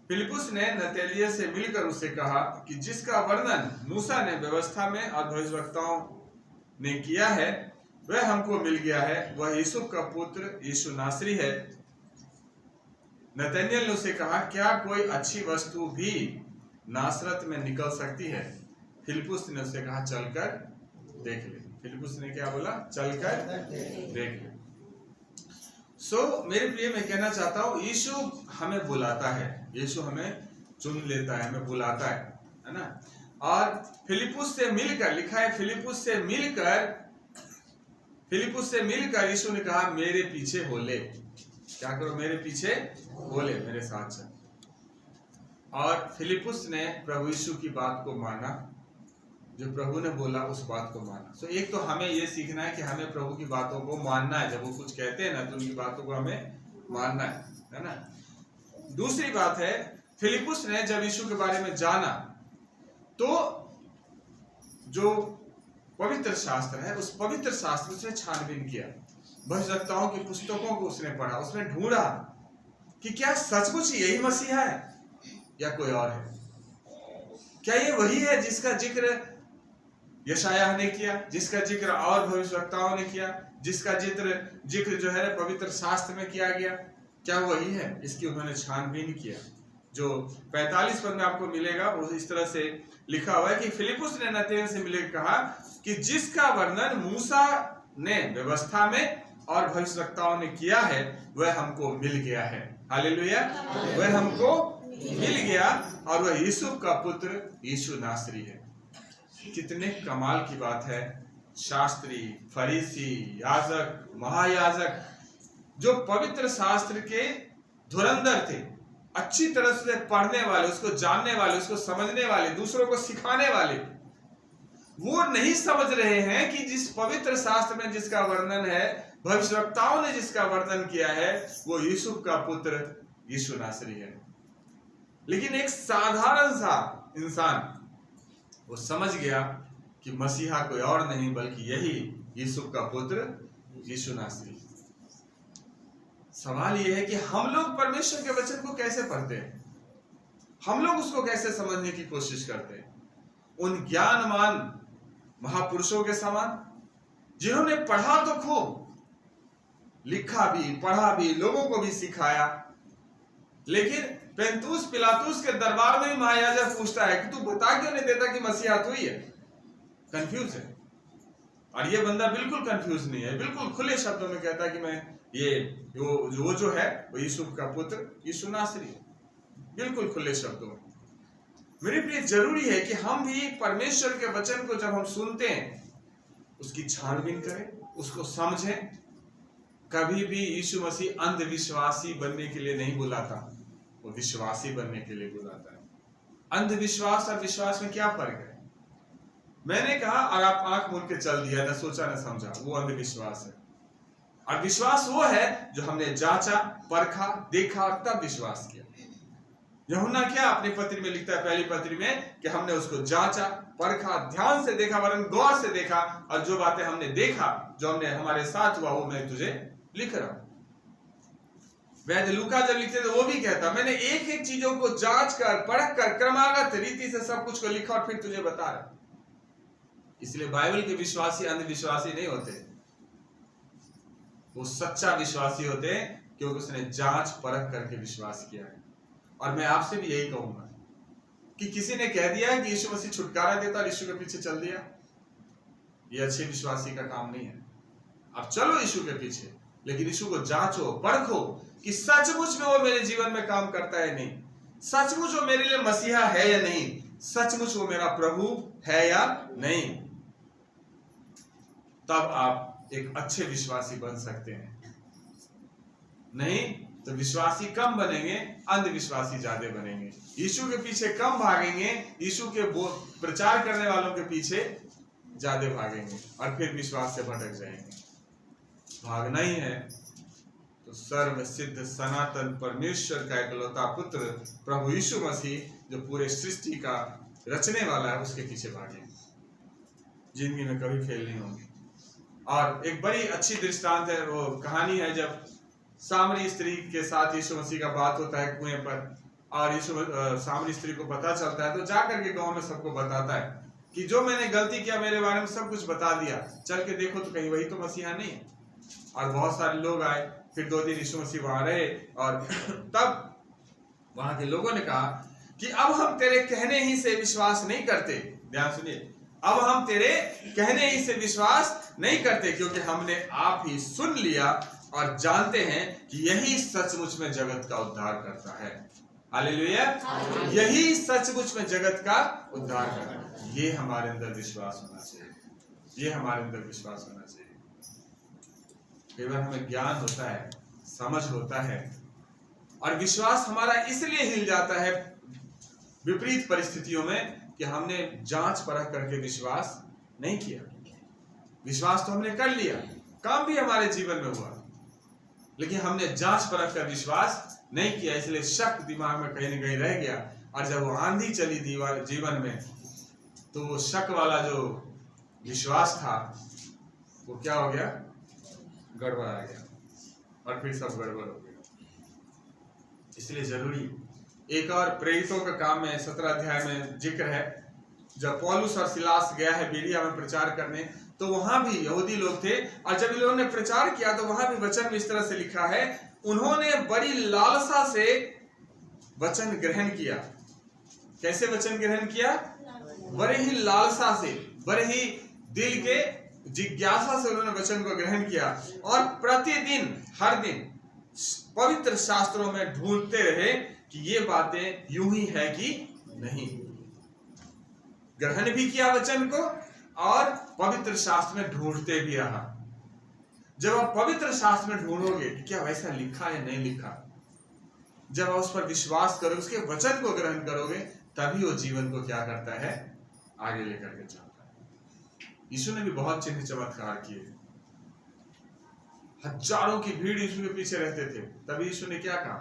फिलिप्पुस ने नतनेलियल से मिलकर उससे कहा कि जिसका वर्णन मूसा ने व्यवस्था में और भविष्यवक्ताओं ने किया है वह हमको मिल गया है, वह यूसुफ का पुत्र यीशु नासरी है। नतनेलियल ने उससे कहा, क्या कोई अच्छी वस्तु भी नासरत में निकल सकती है? फिलिप्पुस ने उससे कहा, चलकर देख ले। फिलिप्पुस ने क्या बोला? चलकर देख ले। मेरे प्रिय, मैं कहना चाहता हूं, यीशु हमें बुलाता है, यीशु हमें चुन लेता है, हमें बुलाता है ना। और फिलिप्पुस से मिलकर, लिखा है फिलिप्पुस से मिलकर यीशु ने कहा, मेरे पीछे हो ले। क्या करो? मेरे पीछे हो ले, मेरे साथ चल। और फिलिप्पुस ने प्रभु यीशु की बात को माना, जो प्रभु ने बोला उस बात को माना। एक तो हमें ये सीखना है कि हमें प्रभु की बातों को मानना है। जब वो कुछ कहते हैं ना तो उनकी बातों को हमें मानना है ना। दूसरी बात है, फिलिप्पुस ने जब यीशु के बारे में जाना तो जो पवित्र शास्त्र है उस पवित्र शास्त्र उसने छानबीन किया, भविष्यवक्ताओं की पुस्तकों को उसने पढ़ा, उसने ढूंढा कि क्या सचमुच यही मसीहा है या कोई और है। क्या ये वही है जिसका जिक्र यशायाह ने किया, जिसका जिक्र और भविष्यवक्ताओं ने किया, जिसका जिक्र जो है पवित्र शास्त्र में किया गया, क्या वही है? इसकी उन्होंने छानबीन किया। जो 45 पद में आपको मिलेगा वो इस तरह से लिखा हुआ है कि फिलिप्पुस ने नतनेलियल से मिलकर कहा कि जिसका वर्णन मूसा ने व्यवस्था में और भविष्यवक्ताओं ने किया है वह हमको मिल गया है। हालेलुया! वह हमको मिल गया और वह यूसुफ का पुत्र यीशु नासरी है। कितने कमाल की बात है। शास्त्री, फरीसी, याजक, महायाजक, जो पवित्र शास्त्र के धुरंधर थे, अच्छी तरह से पढ़ने वाले, उसको जानने वाले, उसको समझने वाले, दूसरों को सिखाने वाले, वो नहीं समझ रहे हैं कि जिस पवित्र शास्त्र में जिसका वर्णन है, भविष्यवक्ताओं ने जिसका वर्णन किया है, वो यूसुफ का पुत्र यीशु नासरी है। लेकिन एक साधारण सा इंसान वो समझ गया कि मसीहा कोई और नहीं बल्कि यही यूसुफ का पुत्र यीशु नासरी। सवाल यह है कि हम लोग परमेश्वर के वचन को कैसे पढ़ते हैं, हम लोग उसको कैसे समझने की कोशिश करते हैं। उन ज्ञानवान महापुरुषों के समान जिन्होंने पढ़ा तो खूब, लिखा भी, पढ़ा भी, लोगों को भी सिखाया, लेकिन पेंतुस पिलातुस के दरबार में ही महायाजक पूछता है कि तू बता क्यों नहीं देता कि मसीहा तू ही है। कंफ्यूज है। और ये बंदा बिल्कुल कंफ्यूज नहीं है, बिल्कुल खुले शब्दों में कहता है कि मैं वो जो है वो यूसुफ का पुत्र यीशु नासरी है, बिल्कुल खुले शब्दों में। मेरे प्रिय, जरूरी है कि हम भी परमेश्वर के वचन को जब हम सुनते हैं उसकी छानबीन करें, उसको समझें। कभी भी यीशु मसीह अंधविश्वासी बनने के लिए नहीं बुलाता, वो विश्वासी बनने के लिए बुलाता है। अंधविश्वास और विश्वास में क्या फर्क है? मैंने कहा और आप आंख मूंद के चल दिया, न सोचा न समझा, वो अंधविश्वास है। और विश्वास वो है जो हमने जांचा, परखा, देखा और तब विश्वास किया। यूहन्ना क्या अपनी पत्री में लिखता है, पहली पत्री में, कि हमने उसको जांचा, परखा, ध्यान से देखा, वरन गौर से देखा, और जो बातें हमने देखा, जो हमने हमारे साथ हुआ, वो मैं तुझे लिख रहा हूं। वैद्य लूका जब लिखते तो वो भी कहता, मैंने एक एक चीजों को जांच कर, परख कर, क्रमागत रीति से सब कुछ को लिखा और फिर तुझे बता रहा। इसलिए बाइबल के विश्वासी अंधविश्वासी नहीं होते, वो सच्चा विश्वासी होते हैं क्योंकि उसने जांच परख करके विश्वास किया है। और मैं आपसे भी यही कहूंगा कि किसी ने कह दिया है कि यीशु मसीह छुटकारा देता और यीशु के पीछे चल दिया, ये अच्छे विश्वासी का काम नहीं है। आप चलो यीशु के पीछे, लेकिन यीशु को जांचो, परखो कि सचमुच में वो मेरे जीवन में काम करता है नहीं, सचमुच वो मेरे लिए मसीहा है या नहीं, सचमुच वो मेरा प्रभु है या नहीं। तब आप एक अच्छे विश्वासी बन सकते हैं। नहीं तो विश्वासी कम बनेंगे, अंधविश्वासी ज्यादा बनेंगे, यीशु के पीछे कम भागेंगे, यीशु के प्रचार करने वालों के पीछे ज्यादा भागेंगे और फिर विश्वास से भटक जाएंगे। भागना ही है तो सर्व सिद्ध सनातन परमेश्वर का इकलौता पुत्र प्रभु यीशु मसीह, जो पूरे सृष्टि का रचने वाला है, उसके पीछे भागे, जिंदगी में कभी फेल नहीं होंगे। और एक बड़ी अच्छी दृष्टांत है, वो कहानी है जब सामरी स्त्री के साथ यीशु मसीह का बात होता है कुएं पर, और यीशु सामरी स्त्री को पता चलता है तो जा करके गांव में सबको बताता है कि जो मैंने गलती किया मेरे बारे में सब कुछ बता दिया, चल के देखो तो कहीं वही तो मसीहा नहीं है। और बहुत सारे लोग आए, फिर 2 दिन यीशु मसीह वहां रहे और तब वहां के लोगों ने कहा कि अब हम तेरे कहने ही से विश्वास नहीं करते। ध्यान सुनिए, अब हम तेरे कहने ही से विश्वास नहीं करते, क्योंकि हमने आप ही सुन लिया और जानते हैं कि यही सचमुच में जगत का उद्धार करता है। हालेलुया, यही सचमुच में जगत का उद्धार करता है। ये हमारे अंदर विश्वास होना चाहिए, ये हमारे अंदर विश्वास होना चाहिए। कई बार हमें ज्ञान होता है, समझ होता है, और विश्वास हमारा इसलिए हिल जाता है विपरीत परिस्थितियों में कि हमने जांच परख करके विश्वास नहीं किया। विश्वास तो हमने कर लिया, काम भी हमारे जीवन में हुआ, लेकिन हमने जांच परख कर विश्वास नहीं किया, इसलिए शक दिमाग में कहीं न कहीं रह गया। और जब वो आंधी चली जीवन में, तो वो शक वाला जो विश्वास था वो क्या हो गया, गड़बड़ आ गया, और फिर सब गड़बड़ हो गया। इसलिए जरूरी एक और प्रेरितों का काम में 17 अध्याय में जिक्र है, जब पौलुस और सिलास गया है बीरिया में प्रचार करने, तो वहां भी यहूदी लोग थे, और जब इन लोगों ने प्रचार किया तो वहां भी वचन में इस तरह से लिखा है, उन्होंने बड़ी लालसा से वचन ग्रहण किया। कैसे वचन ग्रहण किया? बड़े ही लालसा से, बड़े ही दिल के जिज्ञासा से उन्होंने वचन को ग्रहण किया, और प्रतिदिन हर दिन पवित्र शास्त्रों में ढूंढते रहे कि ये बातें यूं ही है कि नहीं। ग्रहण भी किया वचन को और पवित्र शास्त्र में ढूंढते भी रहा। जब आप पवित्र शास्त्र में ढूंढोगे कि क्या वैसा लिखा है नहीं लिखा, जब आप उस पर विश्वास करोगे, उसके वचन को ग्रहण करोगे, तभी वो जीवन को क्या करता है, आगे लेकर के चलता है। यीशु ने भी बहुत चिन्ह चमत्कार किए, हजारों की भीड़ यीशु के पीछे रहते थे। तभी यीशु ने क्या कहा,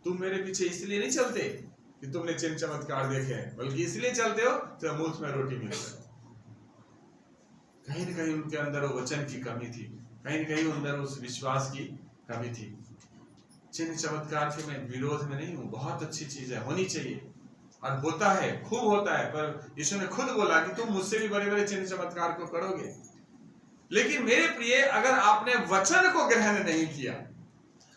तुम मेरे पीछे इसलिए नहीं चलते कि तुमने चिन्ह चमत्कार देखे हैं, बल्कि इसलिए चलते हो तो मुफ्त में रोटी मिल जाए। कहीं न कहीं उनके अंदर वो वचन की कमी थी, कहीं न कहीं अंदर उस विश्वास की कमी थी। चिन्ह चमत्कार के मैं विरोध में नहीं हूं, बहुत अच्छी चीज है, होनी चाहिए और होता है, खूब होता है। पर यीशु ने खुद बोला कि तुम मुझसे भी बड़े बड़े चिन्ह चमत्कार को करोगे। लेकिन मेरे प्रिय, अगर आपने वचन को ग्रहण नहीं किया,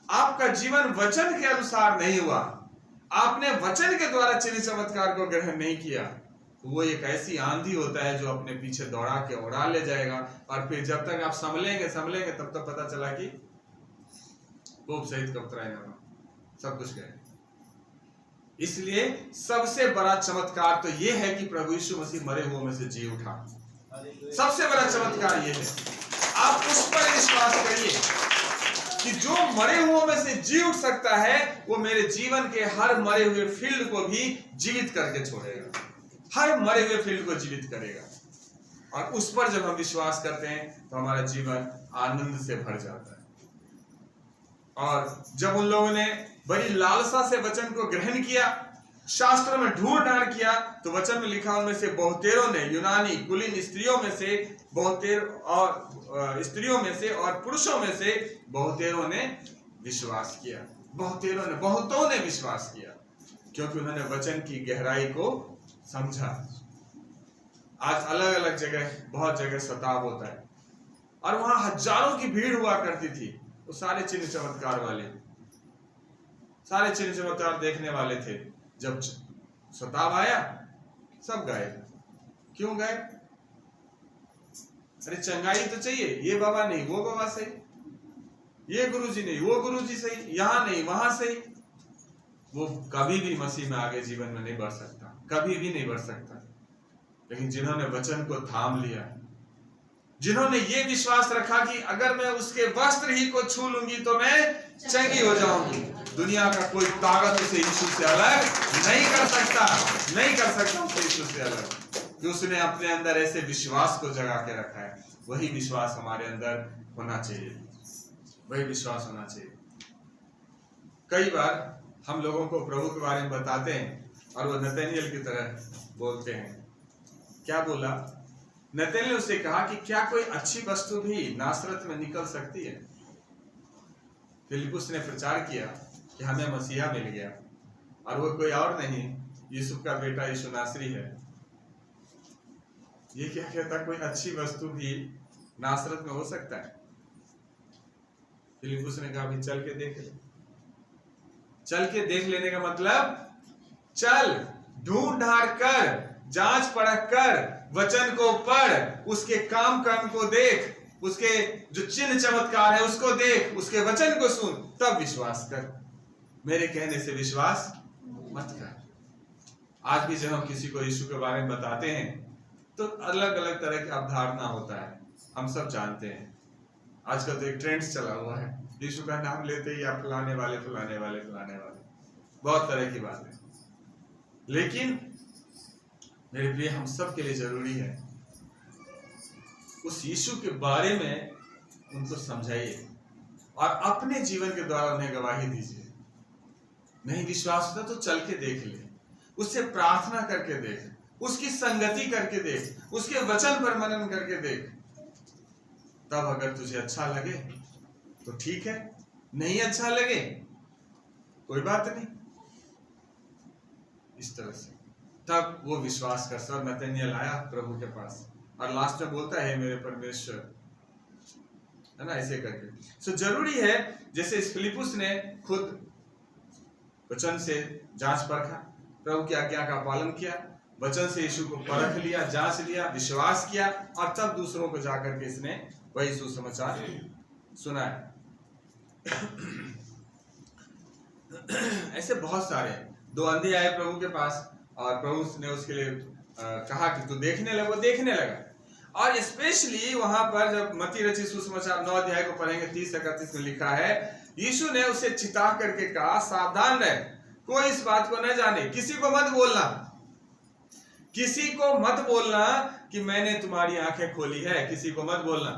आपका जीवन वचन के अनुसार नहीं हुआ, आपने वचन के द्वारा चिन्ह चमत्कार को ग्रहण नहीं किया, तो वो एक ऐसी आंधी होता है जो अपने पीछे दौड़ा के उड़ा ले जाएगा, और फिर जब तक आप संभलेंगे तब तक पता चला कि खूब सहित कबतराए सब कुछ गए। इसलिए सबसे बड़ा चमत्कार तो ये है कि प्रभु यीशु मसीह मरे हुओं में से जी उठा। सबसे बड़ा चमत्कार ये है, आप उस पर विश्वास करिए कि जो मरे हुओं में से जी उठ सकता है, वो मेरे जीवन के हर मरे हुए फील्ड को भी जीवित करके छोड़ेगा, हर मरे हुए फील्ड को जीवित करेगा। और उस पर जब हम विश्वास करते हैं तो हमारा जीवन आनंद से भर जाता है। और जब उन लोगों ने बड़ी लालसा से वचन को ग्रहण किया, शास्त्रों में ढूंढ ढांड किया, तो वचन में लिखा उनमें से बहुतेरों ने, यूनानी कुलीन स्त्रियों में से स्त्रियों में से और पुरुषों में से बहुतेरों ने विश्वास किया। बहुतों ने विश्वास किया, क्योंकि उन्होंने वचन की गहराई को समझा। आज अलग अलग जगह, बहुत जगह सताव होता है, और वहां हजारों की भीड़ हुआ करती थी। वो सारे चिन्ह चमत्कार वाले, सारे चिन्ह चमत्कार देखने वाले थे। जब सताव आया, सब गायब। क्यों गायब? अरे चंगाई तो चाहिए, ये बाबा नहीं, वो बाबा सही, ये गुरुजी नहीं, वो गुरुजी सही, यहां नहीं, वहां सही। वो कभी भी मसीह में आगे जीवन में नहीं बढ़ सकता, कभी भी नहीं बढ़ सकता। लेकिन जिन्होंने वचन को थाम लिया, जिन्होंने ये विश्वास रखा कि अगर मैं उसके वस्त्र ही को छू लूंगी तो मैं चंगी हो जाऊंगी, दुनिया का कोई ताकत उसे यीशु से अलग नहीं कर सकता, नहीं कर सकता उसे यीशु से अलग, कि उसने अपने अंदर ऐसे विश्वास को जगा के रखा है। वही विश्वास हमारे अंदर होना चाहिए, वही विश्वास होना चाहिए। कई बार हम लोगों को प्रभु के बारे में बताते हैं और वो नतनएल की तरह बोलते हैं। क्या बोला? नतनएल ने उससे कहा कि क्या कोई अच्छी वस्तु भी नासरत में निकल सकती है? फिलिप्पुस ने प्रचार किया कि हमें मसीहा मिल गया, और वो कोई और नहीं, यूसुफ का बेटा यीशु नासरी है। ये क्या कहता, कोई अच्छी वस्तु भी नासरत में हो सकता है? फिलिप्पुस ने कहा अभी चल के देख ले। चल के देख लेने का मतलब चल, ढूंढ ढांढ कर, जांच परख कर, वचन को पढ़, उसके काम कर्म को देख, उसके जो चिन्ह चमत्कार है उसको देख, उसके वचन को सुन, तब विश्वास कर। मेरे कहने से विश्वास मत कर। आज भी जब हम किसी को यीशु के बारे में बताते हैं तो अलग अलग तरह की अवधारणा होता है, हम सब जानते हैं। आजकल तो एक ट्रेंड चला हुआ है, यीशु का नाम लेते ही आप फलाने वाले फलाने वाले फलाने वाले, बहुत तरह की बातें। लेकिन मेरे प्रिय, हम सब के लिए जरूरी है उस यीशु के बारे में उनको समझाइए और अपने जीवन के द्वारा उन्हें गवाही दीजिए। नहीं विश्वास होता तो चल के देख ले, उससे प्रार्थना करके देख, उसकी संगति करके देख, उसके वचन पर मनन करके देख। तब अगर तुझे अच्छा लगे तो ठीक है, नहीं अच्छा लगे कोई बात नहीं। इस तरह से तब वो विश्वास कर। और नतनएल आया प्रभु के पास और लास्ट में बोलता है मेरे परमेश्वर, है ना, ऐसे करके। सो जरूरी है, जैसे इस फिलिप्पुस ने खुद वचन से जांच परखा, प्रभु की आज्ञा का पालन किया, वचन से यीशु को परख लिया, जांच लिया, विश्वास किया, और तब दूसरों को जाकर के इसने वही सुसमाचार सुनाया। ऐसे बहुत सारे। 2 अंधे आए प्रभु के पास और प्रभु ने उसके लिए कहा कि तू देखने लगा, वो देखने लगा। और स्पेशली वहां पर जब मत्ती रचित सुसमाचार 9 अध्याय को पढ़ेंगे 30-31 में लिखा है, यीशु ने उसे चिता करके कहा सावधान रह, कोई इस बात को न जाने, किसी को मत बोलना, किसी को मत बोलना कि मैंने तुम्हारी आंखें खोली है, किसी को मत बोलना।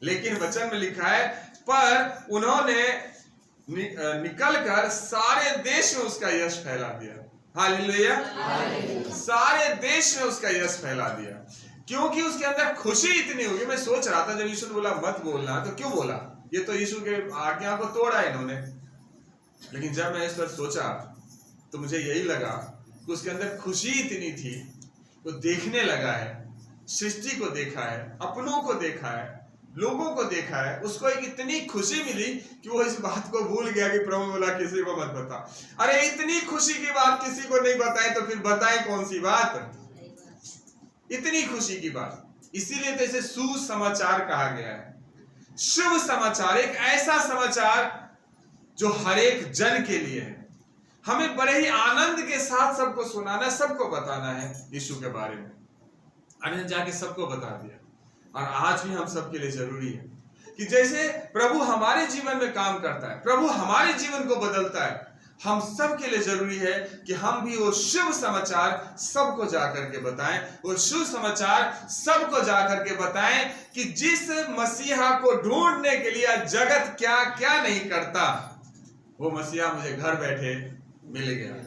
लेकिन वचन में लिखा है पर उन्होंने निकलकर सारे देश में उसका यश फैला दिया। हालेलुया, सारे देश में उसका यश फैला दिया, क्योंकि उसके अंदर खुशी इतनी होगी। मैं सोच रहा था जब यीशु ने बोला मत बोलना, तो क्यों बोला? ये तो यीशु के आज्ञा को तोड़ा इन्होंने। लेकिन जब मैं इस पर सोचा तो मुझे यही लगा कि उसके अंदर खुशी इतनी थी, वो देखने लगा है, सृष्टि को देखा है, अपनों को देखा है, लोगों को देखा है, उसको एक इतनी खुशी मिली कि वो इस बात को भूल गया कि प्रभु बोला किसी को मत बता। अरे इतनी खुशी की बात किसी को नहीं बताए तो फिर बताए कौन सी बात? इतनी खुशी की बात। इसीलिए तो इसे सुसमाचार कहा गया है। शुभ समाचार, एक ऐसा समाचार जो हर एक जन के लिए है। हमें बड़े ही आनंद के साथ सबको सुनाना, सबको बताना है यीशु के बारे में। अने जाके सबको बता दिया। और आज भी हम सबके लिए जरूरी है कि जैसे प्रभु हमारे जीवन में काम करता है, प्रभु हमारे जीवन को बदलता है, हम सब के लिए जरूरी है कि हम भी वो शुभ समाचार सबको जाकर के बताएं। वो शुभ समाचार सबको जाकर के बताएं कि जिस मसीहा को ढूंढने के लिए जगत क्या क्या नहीं करता, वो मसीहा मुझे घर बैठे मिल गया।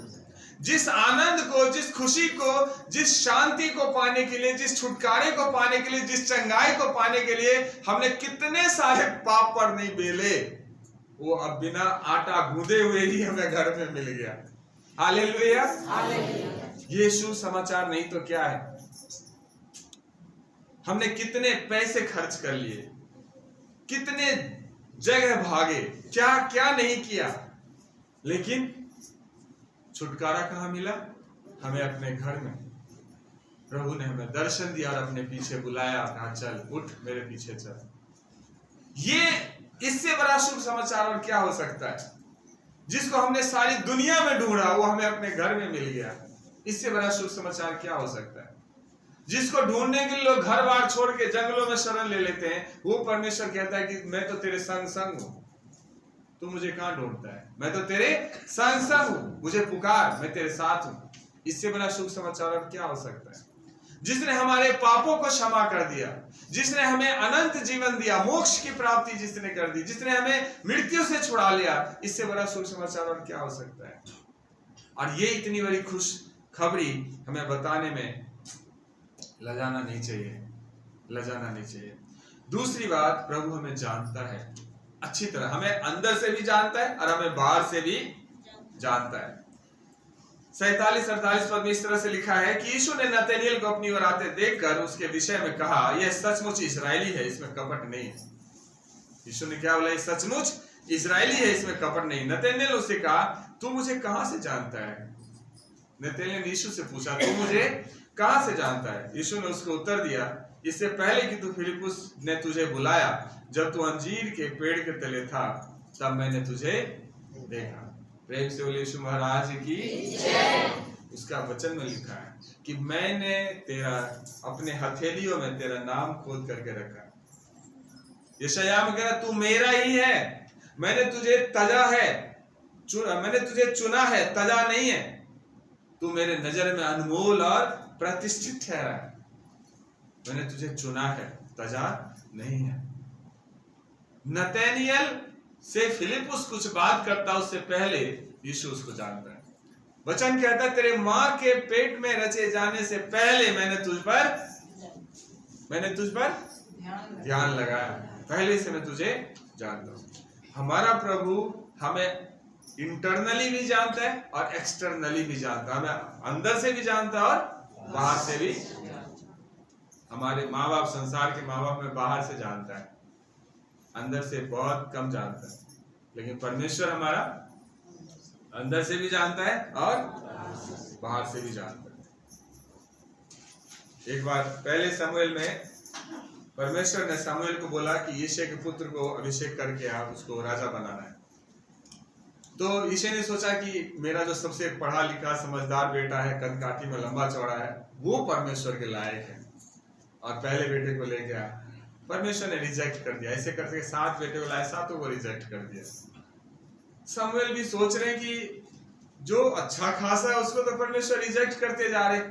जिस आनंद को, जिस खुशी को, जिस शांति को पाने के लिए, जिस छुटकारे को पाने के लिए, जिस चंगाई को पाने के लिए हमने कितने सारे पाप पर नहीं बेले, वो अब बिना आटा गूंदे हुए ही हमें घर में मिल गया। हालेलुया, ये शुभ समाचार नहीं तो क्या है? हमने कितने पैसे खर्च कर लिए, कितने जगह भागे, क्या क्या नहीं किया, लेकिन छुटकारा कहां मिला? हमें अपने घर में। प्रभु ने हमें दर्शन दिया और अपने पीछे बुलाया, कहा चल उठ मेरे पीछे चल। ये इससे बड़ा शुभ समाचार और क्या हो सकता है? जिसको हमने सारी दुनिया में ढूंढा वो हमें अपने घर में मिल गया। इससे बड़ा शुभ समाचार क्या हो सकता है? जिसको ढूंढने के लिए लोग घर बार छोड़ के जंगलों में शरण ले लेते हैं, वो परमेश्वर कहता है कि मैं तो तेरे संग संग हूं, तू मुझे कहां ढूंढता है? मैं तो तेरे संग संग हूं, मुझे पुकार, मैं तेरे साथ हूं। इससे बड़ा शुभ समाचार और क्या हो सकता है? जिसने हमारे पापों को क्षमा कर दिया, जिसने हमें अनंत जीवन दिया, मोक्ष की प्राप्ति जिसने कर दी, जिसने हमें मृत्यु से छुड़ा लिया, इससे बड़ा शुभ समाचार और क्या हो सकता है? और ये इतनी बड़ी खुश खबरी हमें बताने में लजाना नहीं चाहिए, लजाना नहीं चाहिए। दूसरी बात, प्रभु हमें जानता है अच्छी तरह, हमें अंदर से भी जानता है और हमें बाहर से भी जानता है। 47-48 पद में इस तरह से लिखा है कि यीशु ने नतनएल को अपनी ओर आते देखकर उसके विषय में कहा, यह सचमुच इस्राएली है, इसमें कपट नहीं है। यीशु ने क्या बोला? सचमुच इस्राएली है, इसमें कपट नहीं। नतनएल उससे कहा, तू मुझे कहां से जानता है? नतनएल ने यीशु से पूछा, तू मुझे कहां से जानता है? यीशु ने उसको उत्तर दिया, इससे पहले कि तू फिलिप्पुस ने तुझे बुलाया, जब तू अंजीर के पेड़ के तले था, तब मैंने तुझे देखा। प्रेम से बोले यीशु महाराज की जय। उसका वचन में लिखा है कि मैंने तेरा अपने हथेलियों में तेरा नाम खोद करके रखा। यशायाह में कह रहा, तू मेरा ही है, मैंने तुझे तजा है, मैंने तुझे चुना है, तजा नहीं है। तू मेरे नजर में अनमोल और प्रतिष्ठित ठहरा है। मैंने तुझे चुना है, तजा नहीं है। नतनएल से फिलिप्पुस कुछ बात करता उससे पहले यीशु उसको जानता है। वचन कहता है, तेरे मां के पेट में रचे जाने से पहले मैंने तुझ पर ध्यान लगाया, पहले से मैं तुझे जानता हूं। हमारा प्रभु हमें इंटरनली भी जानता है और एक्सटर्नली भी जानता है, हमें अंदर से भी जानता है और बाहर से भी। हमारे माँ बाप, संसार के माँ बाप में बाहर से जानता है, अंदर से बहुत कम जानता है। लेकिन परमेश्वर हमारा अंदर से भी जानता है और बाहर से भी जानता है। एक बार पहले शमूएल में परमेश्वर ने शमूएल को बोला कि यिशै के पुत्र को अभिषेक करके आप उसको राजा बनाना है। तो यिशै ने सोचा कि मेरा जो सबसे पढ़ा लिखा समझदार बेटा है, कदकाठी में लंबा चौड़ा है, वो परमेश्वर के लायक है, और पहले बेटे को ले गया। परमेश्वर ने रिजेक्ट कर दिया। ऐसे करके 7 बेटे को लाया, 7 को रिजेक्ट कर दिया। शमूएल भी सोच रहे कि जो अच्छा खासा है उसको तो परमेश्वर रिजेक्ट करते जा रहे।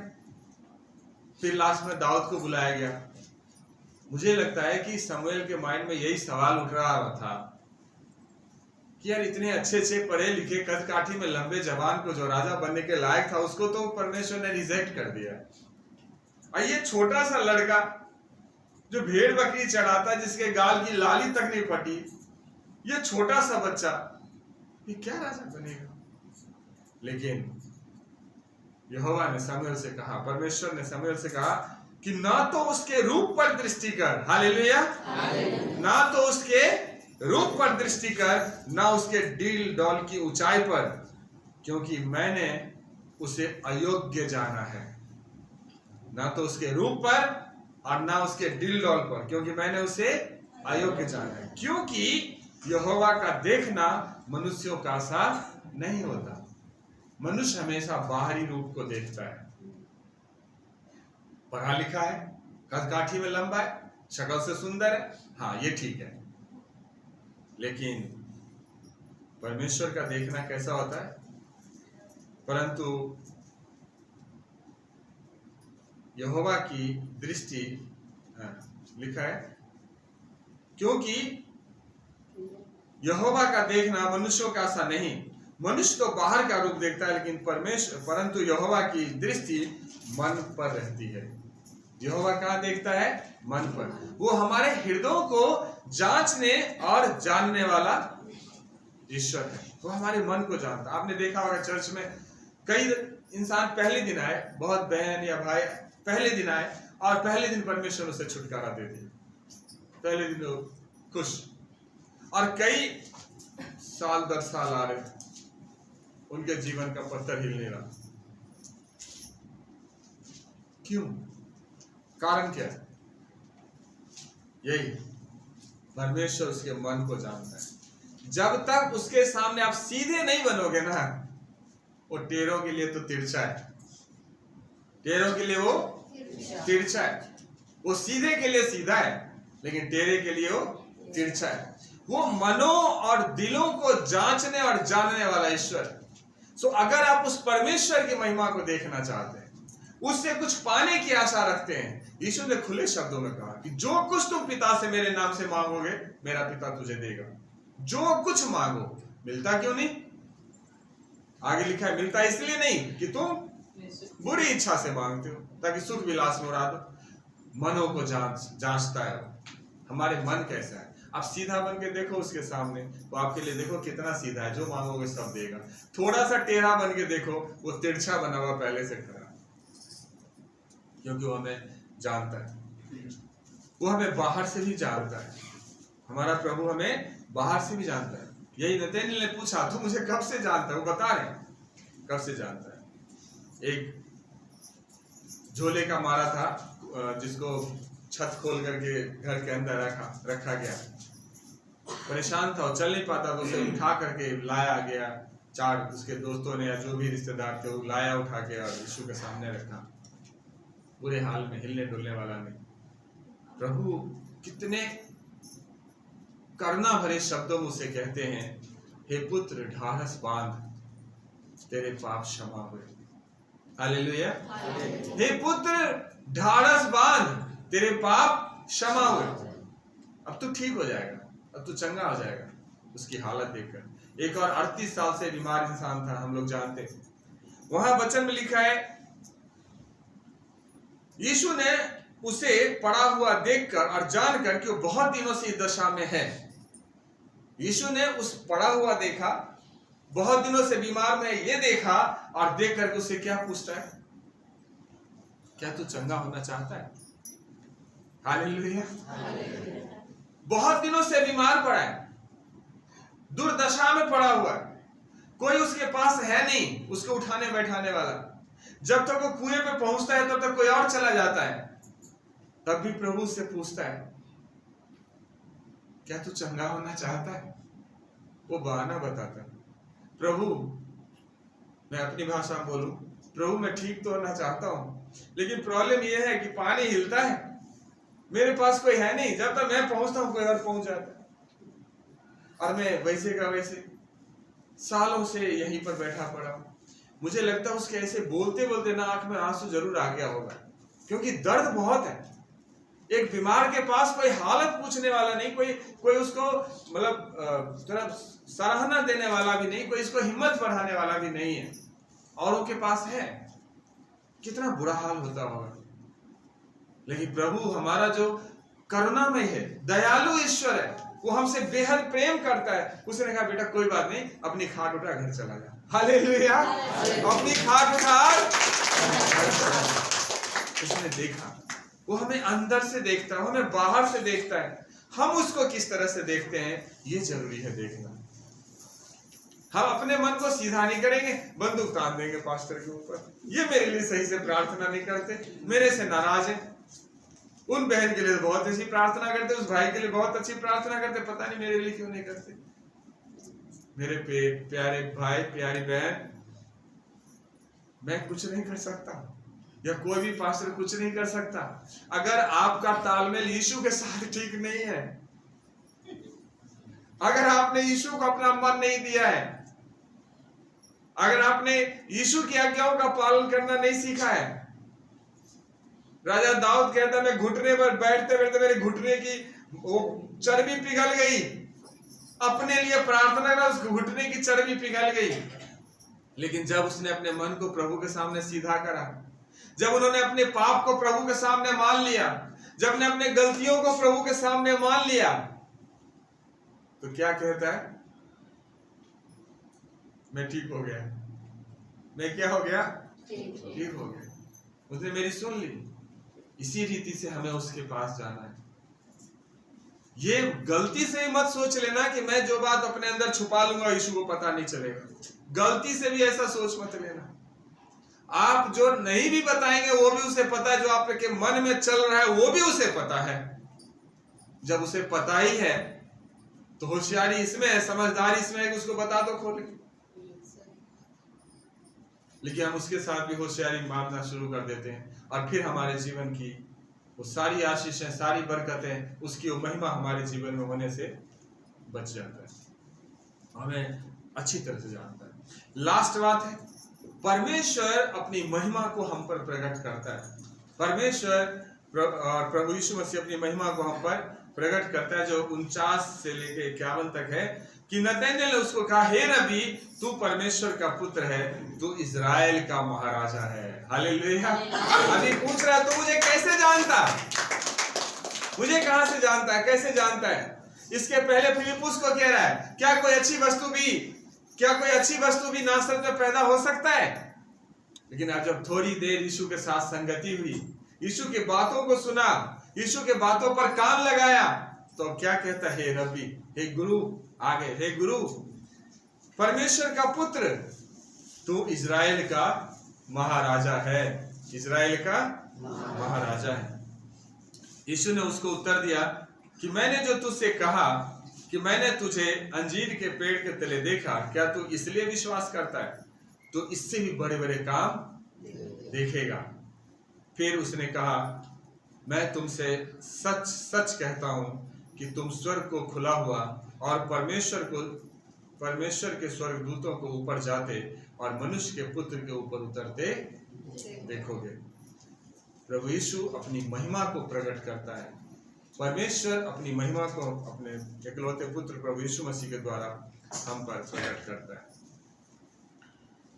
फिर लास्ट में दाऊद को बुलाया गया। मुझे लगता है कि शमूएल के माइंड में यही सवाल उठ रहा था कि यार इतने अच्छे पढ़े लिखे कदकाठी में लंबे जवान को जो राजा बनने के लायक था, उसको तो परमेश्वर ने रिजेक्ट कर दिया। और ये छोटा सा लड़का जो भेड़ बकरी चढ़ाता, जिसके गाल की लाली तक नहीं फटी, ये छोटा सा बच्चा, ये क्या राजा बनेगा? लेकिन यहोवा ने शमूएल से कहा, परमेश्वर ने शमूएल से कहा कि ना तो उसके रूप पर दृष्टि कर, हालेलुया, ना तो उसके रूप पर दृष्टि कर, ना उसके डील डौल की ऊंचाई पर, क्योंकि मैंने उसे अयोग्य जाना है। ना तो उसके रूप पर और ना उसके डील डौल पर, क्योंकि मैंने उसे अयोग्य जाना है। क्योंकि यहोवा का देखना मनुष्यों का सा नहीं होता। मनुष्य हमेशा बाहरी रूप को देखता है। पढ़ा लिखा है, कदकाठी में लंबा है, शक्ल से सुंदर है, हाँ ये ठीक है। लेकिन परमेश्वर का देखना कैसा होता है? परंतु यहोवा की दृष्टि, लिखा है, क्योंकि यहोवा का देखना मनुष्यों का सा नहीं। मनुष्य तो बाहर का रूप देखता है, लेकिन परंतु यहोवा की दृष्टि मन पर रहती है। यहोवा कहाँ देखता है? मन पर। वो हमारे हृदयों को जांचने और जानने वाला ईश्वर है। वो हमारे मन को जानता। आपने देखा होगा चर्च में कई इंसान पहले दिन आए, बहुत बहन या भाई पहले दिन आए और पहले दिन परमेश्वर उसे छुटकारा दे दिया, पहले दिन वो खुश, और कई साल दर साल आ रहे, उनके जीवन का पत्थर हिल नहीं रहा। क्यों? कारण क्या है? यही, परमेश्वर उसके मन को जानता है। जब तक उसके सामने आप सीधे नहीं बनोगे ना, वो टेढ़ों के लिए तो तिरछा है, टेढ़ों के लिए वो तिरछा है। वो सीधे के लिए सीधा है, लेकिन टेढ़े के लिए वो तिरछा है। वो मनों और दिलों को जांचने और जानने वाला ईश्वर। सो अगर आप उस परमेश्वर की महिमा को देखना चाहते हैं, उससे कुछ पाने की आशा रखते हैं, यीशु ने खुले शब्दों में कहा कि जो कुछ तुम पिता से मेरे नाम से मांगोगे, मेरा पिता तुझे देगा। जो कुछ मांगो। मिलता क्यों नहीं? आगे लिखा है, मिलता इसलिए नहीं कि तुम बुरी इच्छा से मांगते हो, ताकि सुख विलास में उड़ा दो। मनों को जांचता है। हमारे मन कैसा है? आप सीधा बन के देखो उसके सामने, वो आपके लिए देखो कितना सीधा है, जो मांगोगे सब देगा। थोड़ा सा टेढ़ा बन के देखो, वो तिरछा बना हुआ पहले से खड़ा, क्योंकि वो हमें जानता है, वो हमें बाहर से भी जानता है। हमारा प्रभु हमें बाहर से भी जानता है। यही नतनएल ने पूछा, तू मुझे कब से जानता है? वो बता रहे कब से जानता है। एक झोले का मारा था जिसको छत खोल करके घर के अंदर रखा गया, परेशान था, चल नहीं पाता, तो उसे उठा करके लाया गया। 4 उसके दोस्तों ने या जो भी रिश्तेदार थे वो लाया उठा के और यीशु के सामने रखा, बुरे हाल में, हिलने डुलने वाला नहीं। प्रभु कितने करुणा भरे शब्दों में उसे कहते हैं, हे पुत्र ढाढ़स बांध, तेरे पाप क्षमा हुए। हालेलुया। हे पुत्र ढाढ़स बांध, तेरे पाप क्षमा हुए। अब तू ठीक हो जाएगा, अब तू चंगा हो जाएगा। उसकी हालत देखकर, एक और 38 साल से बीमार इंसान था, हम लोग जानते हैं। वहां वचन में लिखा है, यीशु ने उसे पड़ा हुआ देखकर और जानकर कि वो बहुत दिनों से इस दशा में है, यीशु ने उस पड़ा हुआ देखा, बहुत दिनों से बीमार में ये देखा, और देख करके उससे क्या पूछता है, क्या तू चंगा होना चाहता है? हालेलुया। बहुत दिनों से बीमार पड़ा है, दुर्दशा में पड़ा हुआ है, कोई उसके पास है नहीं उसको उठाने बैठाने वाला। जब तक वो कुएं पे पहुंचता है तब तक कोई और चला जाता है, तब भी प्रभु से पूछता है, क्या तू चंगा होना चाहता है? वो बहाना बताता है, प्रभु मैं अपनी भाषा में बोलूं, प्रभु मैं ठीक तो होना चाहता हूं, लेकिन प्रॉब्लम यह है कि पानी हिलता है, मेरे पास कोई है नहीं, जब तक मैं पहुंचता हूं कोई और पहुंच जाता है, और मैं वैसे का वैसे सालों से यहीं पर बैठा पड़ा हूं। मुझे लगता है उसके ऐसे बोलते बोलते ना आंख में आंसू जरूर आ गया होगा, क्योंकि दर्द बहुत है। एक बीमार के पास कोई हालत पूछने वाला नहीं, कोई उसको मतलब थोड़ा सराहना देने वाला भी नहीं, कोई इसको हिम्मत बढ़ाने वाला भी नहीं है, और उनके पास है। कितना बुरा हाल होता होगा। लेकिन प्रभु हमारा जो करुणामय है, दयालु ईश्वर है, वो हमसे बेहद प्रेम करता है। उसने कहा, बेटा कोई बात नहीं, अपनी खाट उठा घर चला जा। हालेलुया। अपनी खाट उठा। उसने देखा, वो हमें अंदर से देखता है, हमें बाहर से देखता है। हम उसको किस तरह से देखते हैं ये जरूरी है देखना। हम अपने मन को सीधा नहीं करेंगे, बंदूक तान देंगे पास्टर के ऊपर, ये मेरे लिए सही से प्रार्थना नहीं करते, मेरे से नाराज है। उन बहन के लिए बहुत अच्छी प्रार्थना करते, उस भाई के लिए बहुत अच्छी प्रार्थना करते, पता नहीं मेरे लिए क्यों नहीं करते। मेरे प्यारे भाई, प्यारी बहन, मैं कुछ नहीं कर सकता, या कोई भी पास्टर कुछ नहीं कर सकता अगर आपका तालमेल यीशु के साथ ठीक नहीं है, अगर आपने यीशु को अपना मन नहीं दिया है, अगर आपने यीशु की आज्ञाओं का पालन करना नहीं सीखा है। राजा दाऊद कहता, मैं घुटने पर बैठते बैठते मेरे घुटने की वो चर्बी पिघल गई, अपने लिए प्रार्थना करा, उस घुटने की चर्बी पिघल गई। लेकिन जब उसने अपने मन को प्रभु के सामने सीधा करा, जब उन्होंने अपने पाप को प्रभु के सामने मान लिया, जब उन्होंने अपने गलतियों को प्रभु के सामने मान लिया, तो क्या कहता है, मैं ठीक हो गया। मैं क्या हो गया? ठीक हो गया। उसने मेरी सुन ली। इसी रीति से हमें उसके पास जाना है। ये गलती से ही मत सोच लेना कि मैं जो बात अपने अंदर छुपा लूंगा यीशु को पता नहीं चलेगा। गलती से भी ऐसा सोच मत लेना। आप जो नहीं भी बताएंगे वो भी उसे पता है, जो आपके मन में चल रहा है वो भी उसे पता है। जब उसे पता ही है तो होशियारी इसमें है, समझदारी इसमें है कि उसको बता दो खोल के। लेकिन हम उसके साथ भी होशियारी मारना शुरू कर देते हैं, और फिर हमारे जीवन की वो सारी आशीषें, सारी बरकतें, उसकी वो महिमा हमारे जीवन में होने से बच जाता है। हमें अच्छी तरह से जानता है। लास्ट बात है, परमेश्वर अपनी महिमा को हम पर प्रकट करता है। परमेश्वर प्रभु यीशु मसीह अपनी महिमा को हम पर प्रकट करता है, जो 49 से लेकर 51 तक है, कि नतनएल ने उसको कहा, हे रबी, तू परमेश्वर का पुत्र है, तू इज़राइल का महाराजा है। हालेलुया। अभी पूछ रहा है, तो मुझे कैसे जानता? मुझे कहां से जानता है? कैसे जानता है? इसके पहले फिलिपुस को कह रहा है, क्या कोई अच्छी वस्तु भी नासरत में पैदा हो सकता है? लेकिन अब जब थोड़ी देर यीशु के साथ संगति हुई, यीशु के बातों को सुना, यीशु के बातों पर कान लगाया, तो क्या कहता है? रब्बी, हे गुरु, आगे, हे गुरु, परमेश्वर का पुत्र, तू इजराइल का महाराजा है, इजराइल का महाराजा है। यीशु ने उसको उत्तर दिया कि मैंने जो तुझसे कहा कि मैंने तुझे अंजीर के पेड़ के तले देखा, क्या तू इसलिए विश्वास करता है? तो इससे भी बड़े बड़े काम देखेगा। फिर उसने कहा, मैं तुमसे सच सच कहता हूं कि तुम स्वर्ग को खुला हुआ और परमेश्वर के स्वर्गदूतों को ऊपर जाते और मनुष्य के पुत्र के ऊपर उतरते देखोगे। प्रभु यीशु अपनी महिमा को प्रकट करता है। परमेश्वर अपनी महिमा को अपने इकलौते पुत्र प्रभु यीशु मसीह के द्वारा हम पर प्रकट करता है।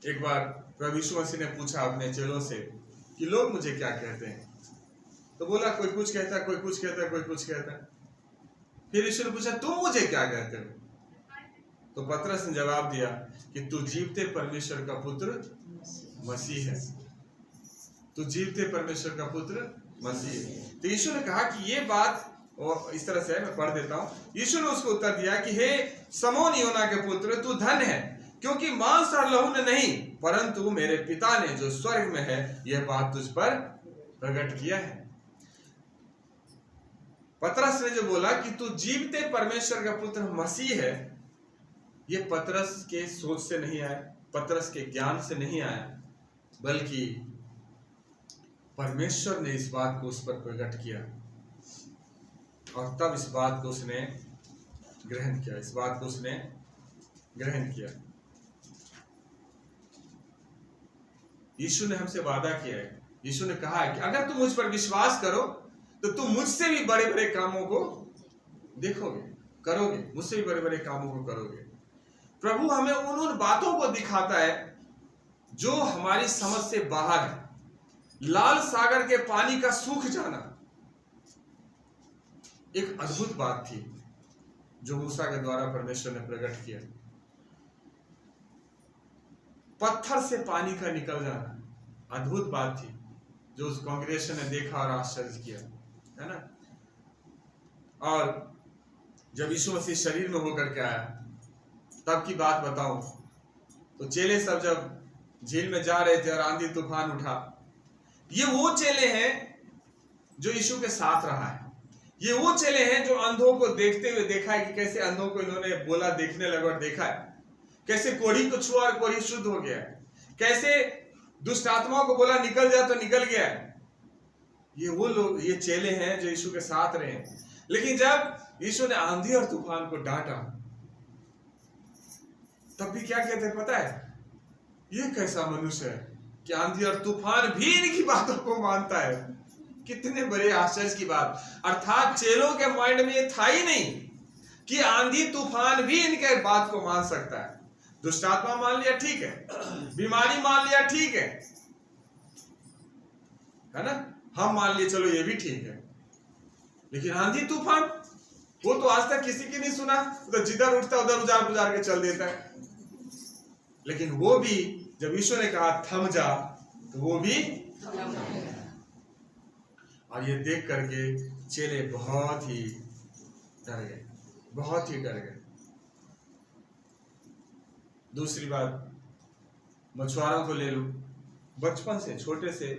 एक बार प्रभु यीशु मसीह ने पूछा अपने चेलों से कि लोग मुझे क्या कहते हैं? तो बोला, कोई कुछ कहता है, कोई कुछ कहता है, कोई कुछ कहता है। फिर यीशु ने पूछा, तुम मुझे क्या कहते हो? तो पतरस ने जवाब दिया कि तू जीवते परमेश्वर का पुत्र मसीह है, तू जीवते परमेश्वर का पुत्र मसीह है। तो यीशु ने कहा कि ये बात, और इस तरह से मैं पढ़ देता हूं। यीशु ने उसको उत्तर दिया कि हे समौन योना के पुत्र, तू धन है, क्योंकि मांस और लहू ने नहीं, परंतु मेरे पिता ने जो स्वर्ग में है यह बात तुझ पर प्रकट किया है। पतरस ने जो बोला कि तू जीवते परमेश्वर का पुत्र मसीह है, ये पतरस के सोच से नहीं आया, पतरस के ज्ञान से नहीं आया, बल्कि परमेश्वर ने इस बात को उस पर प्रकट किया और तब इस बात को उसने ग्रहण किया, इस बात को उसने ग्रहण किया। यीशु ने हमसे वादा किया है, यीशु ने कहा है कि अगर तुम मुझ पर विश्वास करो तो तुम मुझसे भी बड़े बड़े कामों को देखोगे, करोगे, मुझसे भी बड़े बड़े कामों को करोगे। प्रभु हमें उन बातों को दिखाता है जो हमारी समझ से बाहर है। लाल सागर के पानी का सूख जाना एक अद्भुत बात थी जो मूसा के द्वारा परमेश्वर ने प्रकट किया। पत्थर से पानी का निकल जाना अद्भुत बात थी जो उस कांग्रेशन ने देखा और आश्चर्य किया, है ना। और जब यीशु मसीह शरीर में होकर के आया तब की बात बताऊं तो चेले सब जब झील में जा रहे थे और आंधी तूफान उठा, ये वो चेले हैं जो यीशु के साथ रहा है। ये वो चेले हैं जो अंधों को देखते हुए देखा है कि कैसे अंधों को इन्होंने बोला देखने लगा और देखा है, कैसे कोढ़ी को छुआ और कोढ़ी शुद्ध हो गया है, कैसे दुष्ट आत्माओं को बोला निकल जा तो निकल गया है। ये वो लोग, ये चेले हैं जो यीशु के साथ रहे हैं। लेकिन जब यीशु ने आंधी और तूफान को डांटा तब भी क्या कहते हैं पता है? ये कैसा मनुष्य है कि आंधी और तूफान भी इनकी बातों को मानता है। कितने बड़े आश्चर्य की बात। अर्थात चेलों के माइंड में ये था ही नहीं कि आंधी तूफान भी इनके बात को मान सकता है। दुष्ट आत्मा मान लिया ठीक है, बीमारी मान लिया ठीक है ना, हम मान लिए चलो ये भी ठीक है, लेकिन आंधी तूफान वो तो आज तक किसी की नहीं सुना, तो जिधर उठता उधर उजार बुजार के चल देता है। लेकिन वो भी जब यीशु ने कहा थम जा तो वो भी थम गया। और ये देख करके चेले बहुत ही डर गए, बहुत ही डर गए। दूसरी बात, मछुआरों को ले लो, बचपन से छोटे से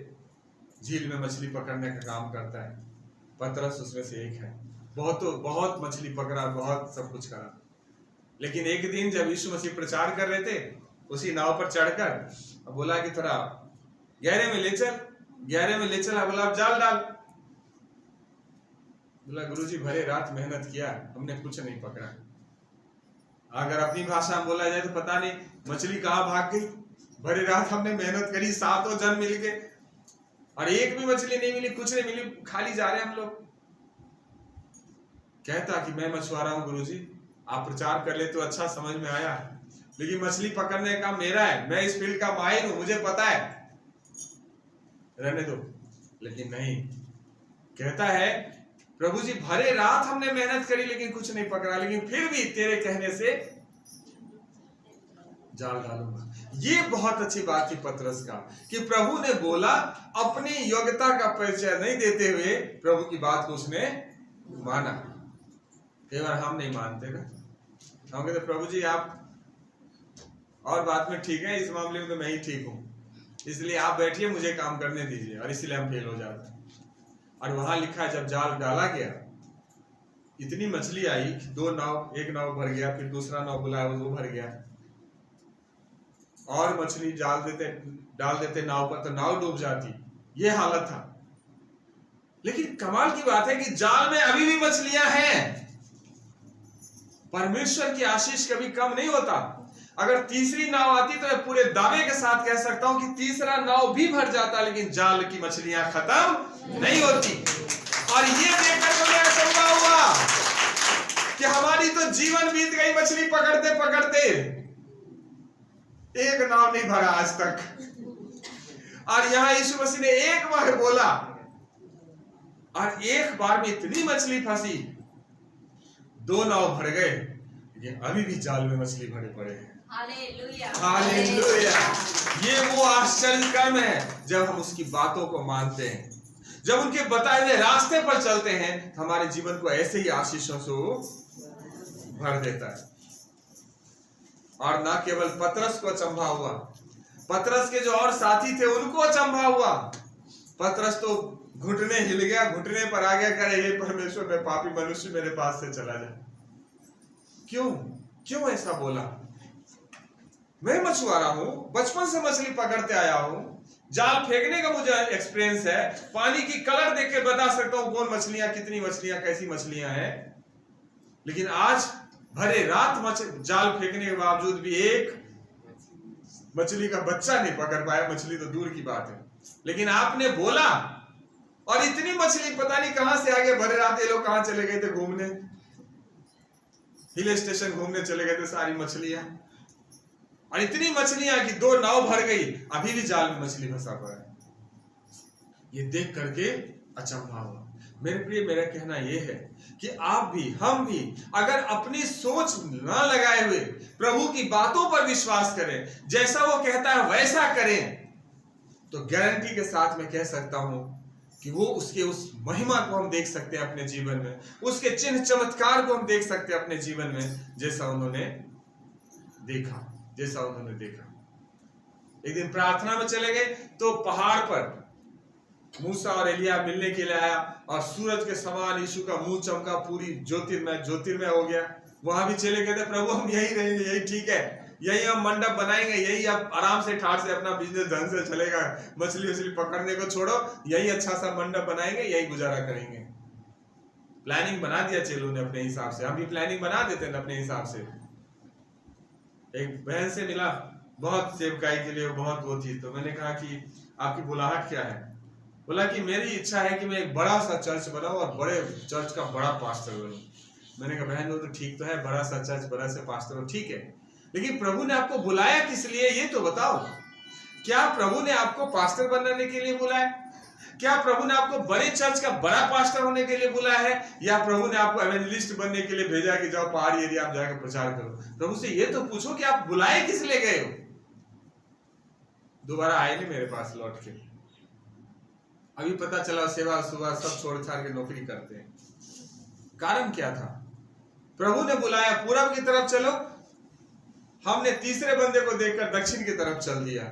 झील में मछली पकड़ने का काम करता है। पतरस उसमें से एक है। बहुत मछली पकड़ा, बहुत सब कुछ करा। लेकिन एक दिन जब यीशु मसीह प्रचार कर रहे थे, उसी नाव पर चढ़कर बोला कि थोड़ा गहरे में ले चल, गहरे में ले चला। बोला अब जाल डाल। बोला गुरुजी भरे रात मेहनत किया, हमने कुछ नहीं पकड़ा। अगर अपनी भाषा में बोला जाए तो पता नहीं मछली कहाँ भाग गई। भरे रात हमने मेहनत करी, 7 जन मिल के, और एक भी मछली नहीं मिली, कुछ नहीं मिली, खाली जा रहे हम लोग। कहता कि मैं मछुआरा हूं गुरुजी, आप प्रचार कर ले तो अच्छा समझ में आया, लेकिन मछली पकड़ने का मेरा है, मैं इस फील्ड का माहिर हूं, मुझे पता है, रहने दो। लेकिन नहीं, कहता है प्रभु जी भरे रात हमने मेहनत करी लेकिन कुछ नहीं पकड़ा, लेकिन फिर भी तेरे कहने से जाल डालूंगा। ये बहुत अच्छी बात थी पतरस का कि प्रभु ने बोला, अपनी योग्यता का परिचय नहीं देते हुए प्रभु की बात को उसने माना। कई बार हम नहीं मानते ना, हम कहते प्रभु जी आप और बात में ठीक है, इस मामले में तो मैं ही ठीक हूं, इसलिए आप बैठिए, मुझे काम करने दीजिए, और इसलिए हम फेल हो जाते हैं। और वहां लिखा है जब जाल डाला गया इतनी मछली आई, 2 नाव, एक नाव भर गया, फिर दूसरा नाव बुलाया वो भर गया, और मछली डाल देते नाव पर तो नाव डूब जाती, ये हालत था। लेकिन कमाल की बात है कि जाल में अभी भी मछलियां हैं। परमेश्वर की आशीष कभी कम नहीं होता। अगर तीसरी नाव आती तो मैं पूरे दावे के साथ कह सकता हूं कि तीसरा नाव भी भर जाता, लेकिन जाल की मछलियां खत्म नहीं होती। और ये देखकर मुझे अचंभा हुआ कि हमारी तो जीवन बीत गई मछली पकड़ते पकड़ते, एक नाव नहीं भरा आज तक। और यहां यीशु मसीह ने एक बार बोला और एक बार में इतनी मछली फंसी, 2 नाव भर गए, लेकिन अभी भी जाल में मछली भरे पड़े हैं। Hallelujah, hallelujah. ये वो आश्चर्य कर्म है जब हम उसकी बातों को मानते हैं, जब उनके बताए हुए रास्ते पर चलते हैं, हमारे जीवन को ऐसे ही आशीषों से भर देता है। और ना केवल पतरस को अचंभा हुआ, पतरस के जो और साथी थे उनको अचंभा हुआ। पतरस तो घुटने हिल गया, घुटने पर आ गया, करे हे परमेश्वर मैं पापी मनुष्य, मेरे पास से चला जाए। क्यों ऐसा बोला? मैं मछुआरा हूं, बचपन से मछली पकड़ते आया हूं, जाल फेंकने का मुझे एक्सपीरियंस है, पानी की कलर देख के बता सकता हूं कौन मछलियां, कितनी मछलियां, कैसी मछलियां हैं। लेकिन आज भरे रात जाल फेंकने के बावजूद भी एक मछली का बच्चा नहीं पकड़ पाया, मछली तो दूर की बात है। लेकिन आपने बोला और इतनी मछली पता नहीं कहां से आ गए। भरे रात ये लोग कहां चले गए थे? घूमने, हिल स्टेशन घूमने चले गए थे सारी मछलियां, और इतनी मछलियां कि 2 नाव भर गई, अभी भी जाल में मछली फंसा पड़ा है। ये देख करके अचंभा हुआ। मेरे प्रिय, मेरा कहना यह है कि आप भी, हम भी अगर अपनी सोच ना लगाए हुए प्रभु की बातों पर विश्वास करें, जैसा वो कहता है वैसा करें, तो गारंटी के साथ मैं कह सकता हूं कि वो उसके उस महिमा को हम देख सकते हैं अपने जीवन में, उसके चिन्ह चमत्कार को हम देख सकते हैं अपने जीवन में, जैसा उन्होंने देखा। एक दिन प्रार्थना में चले गए तो पहाड़ पर मूसा और एलिया मिलने के लिए आया, और सूरज के समान यीशु का मुंह चमका, पूरी ज्योतिर्मय हो गया। वहां भी चले गए थे, प्रभु हम यही रहेंगे, यही ठीक है, यही हम मंडप बनाएंगे, यही अब आराम से ठाठ से अपना बिजनेस ढंग से चलेगा, मछली पकड़ने को छोड़ो, यही अच्छा सा मंडप बनाएंगे, यही गुजारा करेंगे। प्लानिंग बना दिया चेलों ने अपने हिसाब से। हम भी प्लानिंग बना देते हैं अपने हिसाब से। एक बहन से मिला, बहुत सेवकाई के लिए बहुत वो थी, तो मैंने कहा कि आपकी बुलाहट क्या है? बोला कि मेरी इच्छा है कि मैं एक बड़ा सा चर्च बनाऊं और बड़े चर्च का बड़ा पास्टर बनूं। मैंने कहा बहन वो तो ठीक तो है, बड़ा सा चर्च, बड़ा सा पास्टर हो, ठीक है, लेकिन प्रभु ने आपको बुलाया किस लिए ये तो बताओ। क्या प्रभु ने आपको पास्टर बनने के लिए बुलाया? क्या प्रभु ने आपको बड़े चर्च का बड़ा पास्टर होने के लिए बुलाया है, या प्रभु ने आपको एवेंजलिस्ट बनने के लिए भेजा कि जाओ पहाड़ी एरिया आप जाकर प्रचार करो? प्रभु से ये तो पूछो कि आप बुलाए किस लिए गए हो। दोबारा आए नहीं मेरे पास लौट के। अभी पता चला सेवा सुबह सब छोड़ छाड़ के नौकरी करते हैं। कारण क्या था? प्रभु ने बुलाया पूरब की तरफ चलो, हमने तीसरे बंदे को देखकर दक्षिण की तरफ चल दिया।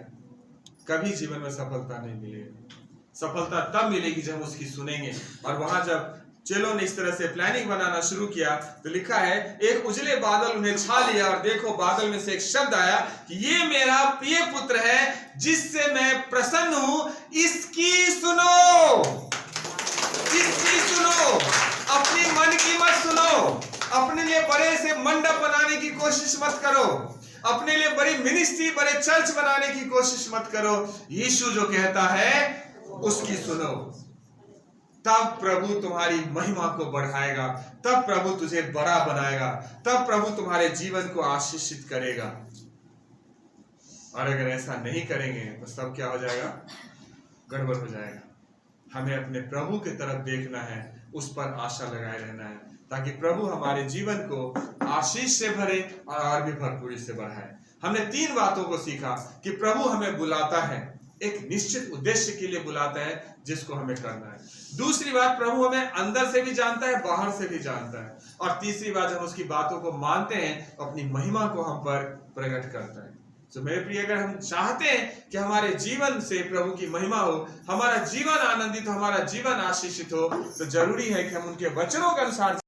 कभी जीवन में सफलता नहीं मिलेगी। सफलता तब मिलेगी जब हम उसकी सुनेंगे। और वहां जब चेलों ने इस तरह से प्लानिंग बनाना शुरू किया तो लिखा है एक उजले बादल उन्हें छा लिया, और देखो बादल में से एक शब्द आया कि ये मेरा प्रिय पुत्र है जिससे मैं प्रसन्न हूं, इसकी सुनो। इसकी सुनो, अपनी मन की मत सुनो। अपने लिए बड़े से मंडप बनाने की कोशिश मत करो, अपने लिए बड़ी मिनिस्ट्री, बड़े चर्च बनाने की कोशिश मत करो। यीशु जो कहता है उसकी सुनो, तब प्रभु तुम्हारी महिमा को बढ़ाएगा, तब प्रभु तुझे बड़ा बनाएगा, तब प्रभु तुम्हारे जीवन को आशीषित करेगा। और अगर ऐसा नहीं करेंगे तो सब क्या हो जाएगा? गड़बड़ हो जाएगा। हमें अपने प्रभु की तरफ देखना है, उस पर आशा लगाए रहना है, ताकि प्रभु हमारे जीवन को आशीष से भरे और भी भरपूरी से बढ़ाए। हमने 3 बातों को सीखा कि प्रभु हमें बुलाता है, एक निश्चित उद्देश्य के लिए बुलाता है जिसको हमें करना है। दूसरी बात, प्रभु हमें अंदर से भी जानता है, बाहर से भी जानता है। और तीसरी बात, हम उसकी बातों को मानते हैं, अपनी महिमा को हम पर प्रकट करता है। तो मेरे प्रिय, अगर हम चाहते हैं कि हमारे जीवन से प्रभु की महिमा हो, हमारा जीवन आनंदित हो, हमारा जीवन आशीषित हो, तो जरूरी है कि हम उनके वचनों के अनुसार